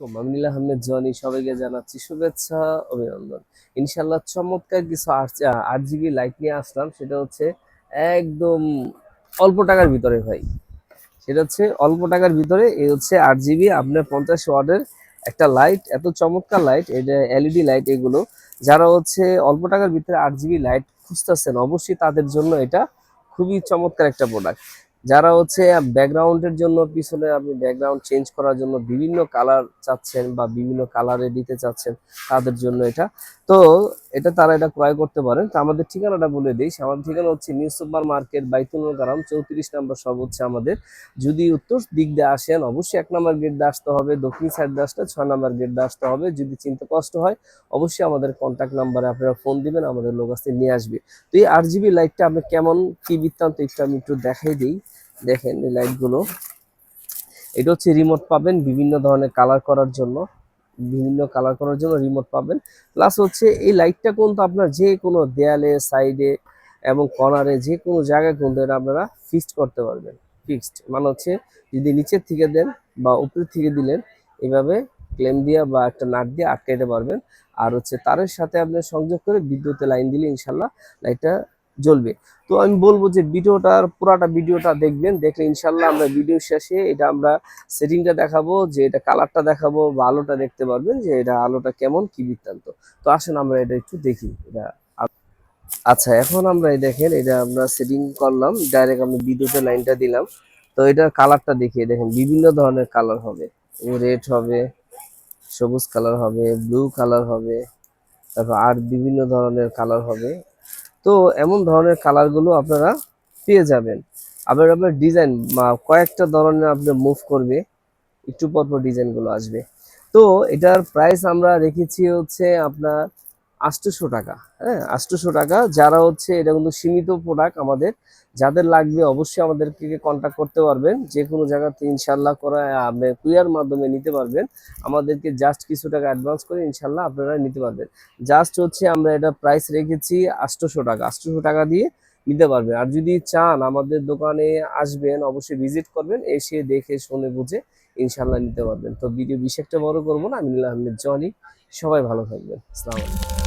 Mamunul Ahmed Johnny সবাইকে জানাচ্ছি শুভেচ্ছা অভিনন্দন। ইনশাল্লাহ চমৎকার কিছু 8 জিবি লাইট নিয়ে আসলাম। সেটা হচ্ছে একদম অল্প টাকার ভিতরে ভাই। সেটা হচ্ছে অল্প টাকার ভিতরে এই হচ্ছে 8 জিবি আপনার 50 ওয়াটের একটা লাইট, এত চমৎকার লাইট, এটা এলইডি লাইট। এগুলো যারা হচ্ছে অল্প টাকার ভিতরে 8 জিবি লাইট খুঁজতেছেন অবশ্যই তাদের জন্য এটা খুবই চমৎকার একটা প্রোডাক্ট। যারা হচ্ছে ব্যাকগ্রাউন্ডের জন্য পিছনে আপনি ব্যাকগ্রাউন্ড চেঞ্জ করার জন্য বিভিন্ন কালার চাচ্ছেন বা বিভিন্ন কালারে দিতে চাচ্ছেন তাদের জন্য এটা। তো তারা এটা ক্রয় করতে পারেন। তো আমাদের ঠিকানাটা বলে দিই, আমাদের ঠিকানা হচ্ছে নিউ সুপার মার্কেট বাইতুল মোকাররম 34 নম্বর সব হচ্ছে আমাদের। যদি উত্তর দিক দিয়ে আসেন অবশ্যই 1 নম্বর গেট দিয়ে আসতে হবে, দক্ষিণ সাইড দিয়ে আসলে 6 নম্বর গেট দিয়ে আসতে হবে। যদি চিনতে কষ্ট হয় অবশ্যই আমাদের কন্ট্যাক্ট নাম্বারে আপনারা ফোন দিবেন, আমাদের লোক আসতে নিয়ে আসবে। তো এই 8 জিবি লাইটটা আপনি কেমন কি বৃত্তান্ত একটু আমি একটু দেখাই দিই। দেখেন এই লাইটগুলো, এটা হচ্ছে রিমোট পাবেন বিভিন্ন ধরনের কালার করার জন্য, রিমোট পাবেন। প্লাস হচ্ছে এই লাইটটা কিন্তু আপনার যে কোনো দেয়ালে, সাইডে এবং কর্নারে যে কোনো জায়গায় কিন্তু এটা আপনারা ফিক্সড করতে পারবেন। ফিক্সড মানে হচ্ছে যদি নিচের থেকে দেন বা উপরের থেকে দিলেন, এভাবে ক্লেম দিয়ে বা একটা নাট দিয়ে আটকাইতে পারবেন। আর হচ্ছে তারের সাথে আপনি সংযোগ করে বিদ্যুতের লাইন দিলে ইনশাল্লাহ লাইটটা জ্বলবে। তো আমি বলবো যে পুরাটা ভিডিওটা দেখবেন, দেখলে ইনশাল্লাহ আমরা ভিডিও শেষে এটা আমরা সেটিংটা দেখাবো, যে এটা কালারটা দেখাবো বা আলোটা দেখতে পারবেন যে এটা আলোটা কেমন কি বৃত্তান্ত। তো আসেন আমরা এটা একটু দেখি এটা। আচ্ছা, এখন আমরা এই দেখেন এটা আমরা সেটিং করলাম, ডাইরেক্ট আমি বিদ্যুতের লাইনটা দিলাম। তো এটার কালারটা দেখিয়ে দেখেন বিভিন্ন ধরনের কালার হবে, রেড হবে, সবুজ কালার হবে, ব্লু কালার হবে, তারপর আর বিভিন্ন ধরনের কালার হবে। তো এমন ধরনের কালারগুলো আপনারা পেয়ে যাবেন। আবার আপনার ডিজাইন কয়েকটা ধরনের আপনি মুভ করবে, একটু পরপর ডিজাইনগুলো আসবে। তো এটার প্রাইস আমরা রেখেছি হচ্ছে আপনার 800 টাকা। হ্যাঁ, 800 টাকা। যারা হচ্ছে এটা কিন্তু সীমিত প্রোডাক্ট আমাদের, যাদের লাগবে অবশ্যই আমাদেরকে কন্ট্যাক্ট করতে পারবেন। যে কোনো জায়গাতে ইনশাল্লাহ করে আপনি কুরিয়ার মাধ্যমে নিতে পারবেন। আমাদেরকে জাস্ট কিছু টাকা অ্যাডভান্স করে ইনশাল্লাহ আপনারা নিতে পারবেন। জাস্ট হচ্ছে আমরা এটা প্রাইস রেখেছি 800 টাকা। 800 টাকা দিয়ে নিতে পারবেন। আর যদি চান আমাদের দোকানে আসবেন, অবশ্যই ভিজিট করবেন, এসে দেখে শুনে বুঝে ইনশাল্লাহ নিতে পারবেন। তো ভিডিও বেশি একটা বড় করবো না। আমিনুল আহমেদ জনি, সবাই ভালো থাকবেন। আসসালামু আলাইকুম।